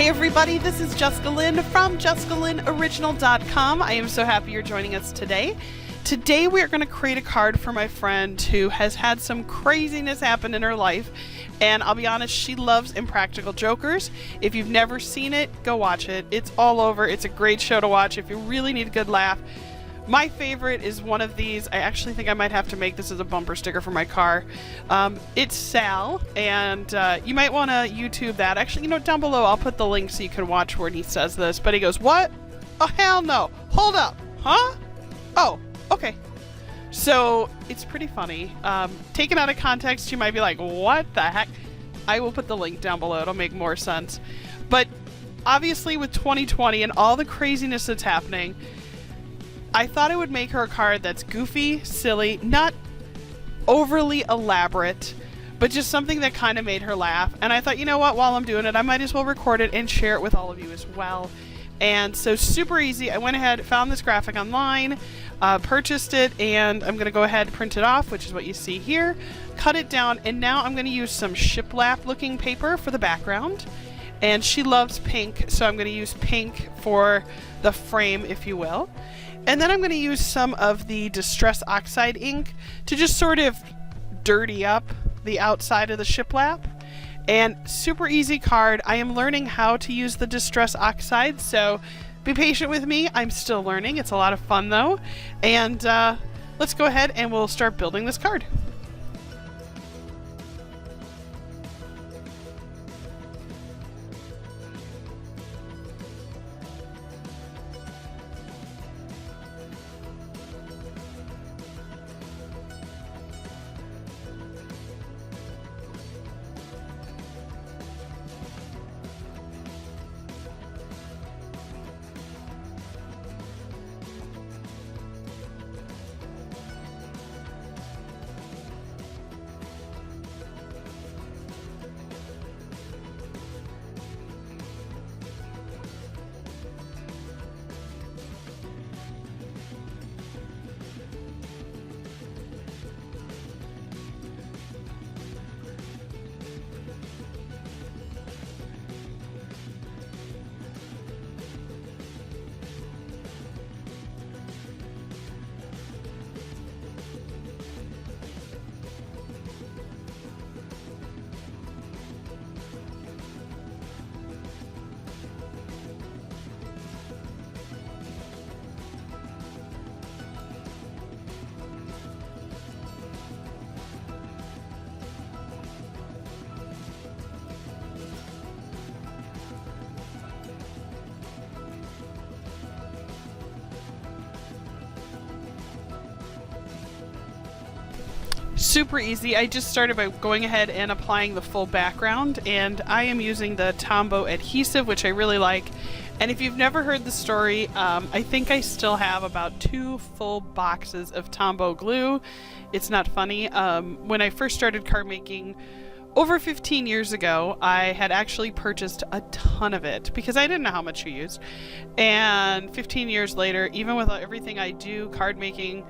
Hey everybody, this is Jessica Lynn from JessicaLynnOriginal.com. I am so happy you're joining us today. Today we are going to create a card for my friend who has had some craziness happen in her life. And I'll be honest, she loves Impractical Jokers. If you've never seen it, go watch it. It's all over. It's a great show to watch if you really need a good laugh. My favorite is one of these. I actually think I might have to make this as a bumper sticker for my car. It's Sal, and you might want to YouTube that. Actually, you know, down below I'll put the link so you can watch where he says this. But he goes, "What? Oh, hell no. Hold up. Huh? Oh, okay." So it's pretty funny. Taken out of context, you might be like, "What the heck?" I will put the link down below. It'll make more sense. But obviously with 2020 and all the craziness that's happening, I thought I would make her a card that's goofy, silly, not overly elaborate, but just something that kind of made her laugh. And I thought, you know what, while I'm doing it, I might as well record it and share it with all of you as well. And so super easy. I went ahead, found this graphic online, purchased it, and I'm going to go ahead and print it off, which is what you see here. Cut it down, and now I'm going to use some shiplap looking paper for the background. And she loves pink, so I'm going to use pink for the frame, if you will. And then I'm going to use some of the Distress Oxide ink to just sort of dirty up the outside of the shiplap. And super easy card. I am learning how to use the Distress Oxide, so be patient with me. I'm still learning. It's a lot of fun though. And let's go ahead and we'll start building this card. Super easy. I just started by going ahead and applying the full background, and I am using the Tombow adhesive, which I really like. And if you've never heard the story, I think I still have about 2 full boxes of Tombow glue. It's not funny. When I first started card making over 15 years ago, I had actually purchased a ton of it because I didn't know how much you used. And 15 years later, even with everything I do card making,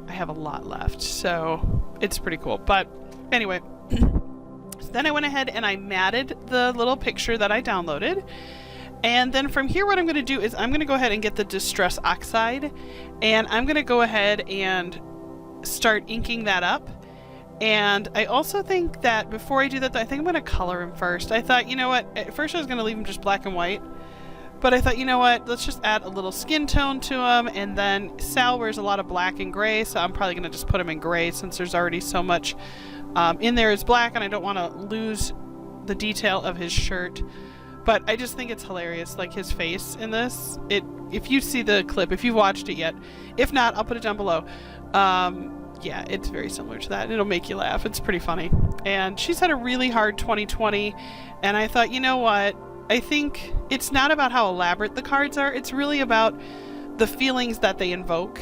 I have a lot left, so it's pretty cool. But anyway, so then I went ahead and I matted the little picture that I downloaded. And then from here, what I'm going to do is I'm going to go ahead and get the Distress Oxide, and I'm going to go ahead and start inking that up. And I also think that before I do that, I think I'm going to color him first. I thought, you know what, at first I was going to leave him just black and white. But I thought, you know what, let's just add a little skin tone to him, and then Sal wears a lot of black and gray, so I'm probably going to just put him in gray since there's already so much in there is black, and I don't want to lose the detail of his shirt. But I just think it's hilarious, like his face in this. If you see the clip, if you've watched it yet, if not, I'll put it down below. Yeah, it's very similar to that. It'll make you laugh. It's pretty funny. And she's had a really hard 2020, and I thought, you know what? I think it's not about how elaborate the cards are. It's really about the feelings that they invoke.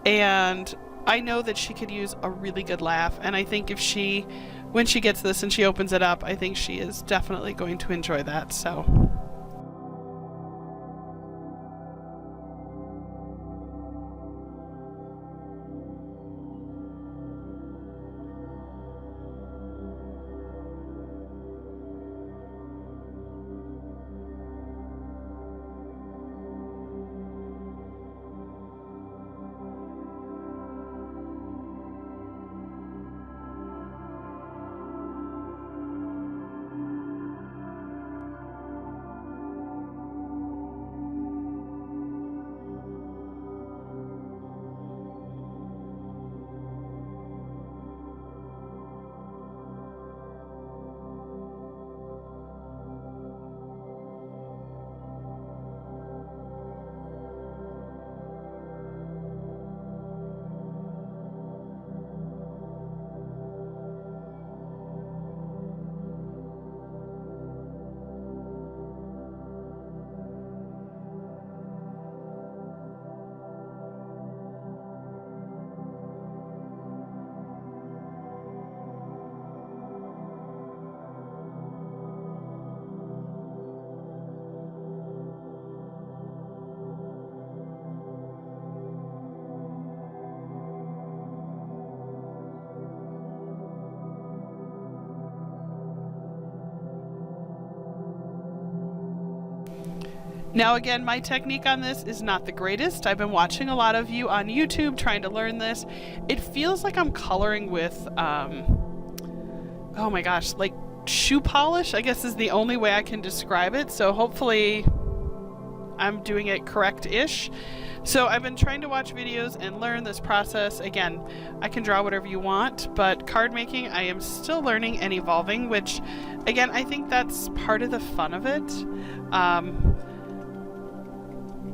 And I know that she could use a really good laugh. And I think when she gets this and she opens it up, I think she is definitely going to enjoy that. So Now again, my technique on this is not the greatest. I've been watching a lot of you on YouTube trying to learn this. It feels like I'm coloring with, oh my gosh, like shoe polish, I guess is the only way I can describe it. So hopefully I'm doing it correct-ish. So I've been trying to watch videos and learn this process. Again, I can draw whatever you want, but card making I am still learning and evolving, which again, I think that's part of the fun of it.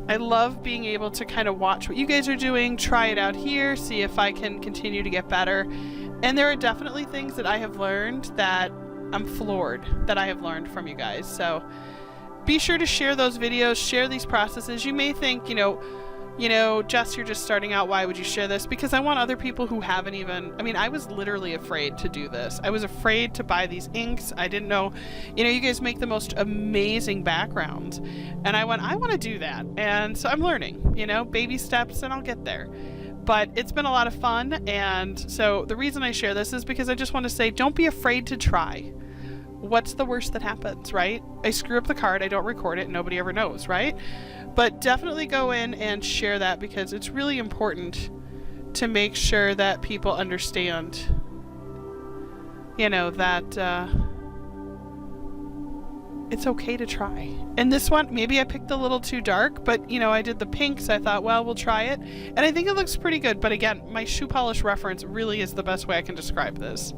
I love being able to kind of watch what you guys are doing, try it out here, see if I can continue to get better. And there are definitely things that I have learned that I'm floored that I have learned from you guys. So be sure to share those videos, share these processes. You may think, you know, Jess, you're just starting out. Why would you share this? Because I want other people who haven't even, I mean, I was literally afraid to do this. I was afraid to buy these inks. I didn't know, you guys make the most amazing backgrounds. And I want to do that. And so I'm learning, baby steps, and I'll get there. But it's been a lot of fun. And so the reason I share this is because I just want to say, don't be afraid to try. What's the worst that happens, right? I screw up the card, I don't record it, and nobody ever knows, right? But definitely go in and share that, because it's really important to make sure that people understand, that it's okay to try. And this one, maybe I picked a little too dark, but I did the pink, so I thought, well, we'll try it. And I think it looks pretty good, but again, my shoe polish reference really is the best way I can describe this.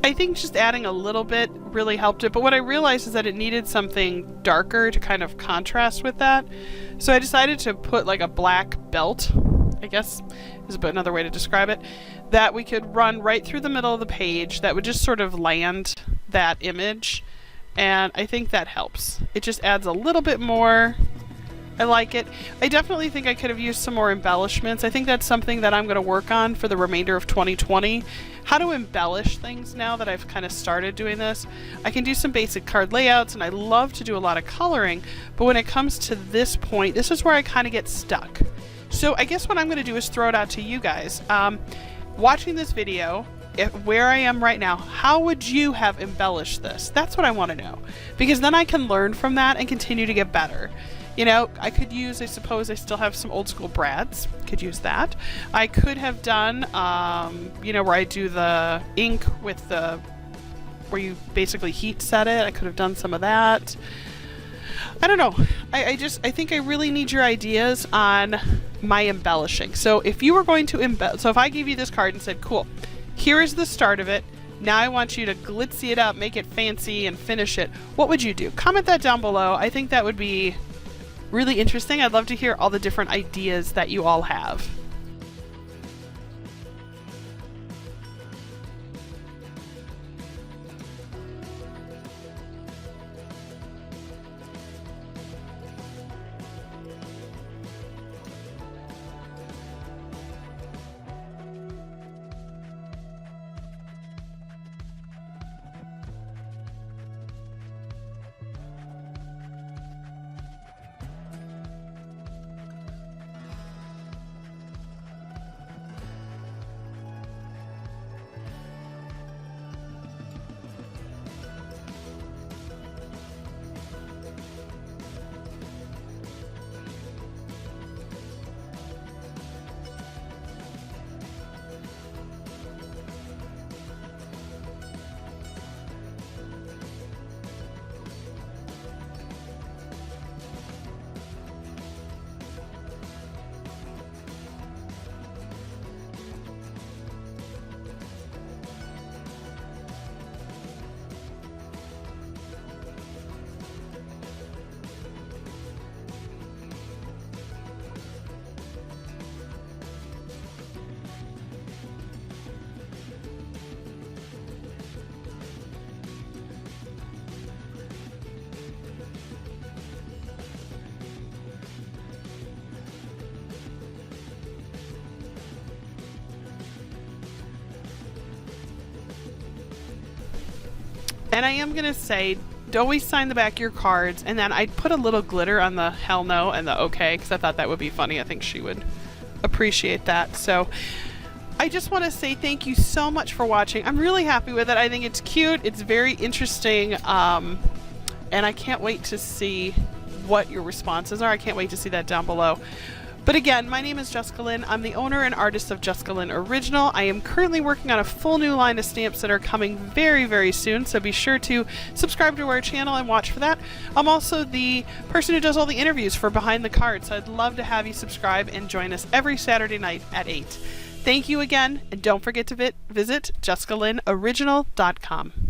I think just adding a little bit really helped it, but what I realized is that it needed something darker to kind of contrast with that. So I decided to put like a black belt, I guess is another way to describe it, that we could run right through the middle of the page that would just sort of land that image. And I think that helps. It just adds a little bit more. I like it. I definitely think I could have used some more embellishments. I think that's something that I'm going to work on for the remainder of 2020. How to embellish things now that I've kind of started doing this. I can do some basic card layouts, and I love to do a lot of coloring, but when it comes to this point, this is where I kind of get stuck. So I guess what I'm going to do is throw it out to you guys. Watching this video, where I am right now, how would you have embellished this? That's what I want to know, because then I can learn from that and continue to get better. I could use, I suppose I still have some old school brads, could use that. I could have done, where I do the ink with where you basically heat set it. I could have done some of that. I don't know. I think I really need your ideas on my embellishing. So if you were going to so if I gave you this card and said, cool, here is the start of it. Now I want you to glitzy it up, make it fancy, and finish it. What would you do? Comment that down below. I think that would be really interesting. I'd love to hear all the different ideas that you all have. And I am going to say, always sign the back of your cards, and then I put a little glitter on the hell no and the okay, because I thought that would be funny. I think she would appreciate that. So I just want to say thank you so much for watching. I'm really happy with it. I think it's cute. It's very interesting. And I can't wait to see what your responses are. I can't wait to see that down below. But again, my name is Jessica Lynn. I'm the owner and artist of JessicaLynnOriginal. I am currently working on a full new line of stamps that are coming very, very soon, so be sure to subscribe to our channel and watch for that. I'm also the person who does all the interviews for Behind the Card, so I'd love to have you subscribe and join us every Saturday night at 8. Thank you again, and don't forget to visit JessicaLynnOriginal.com.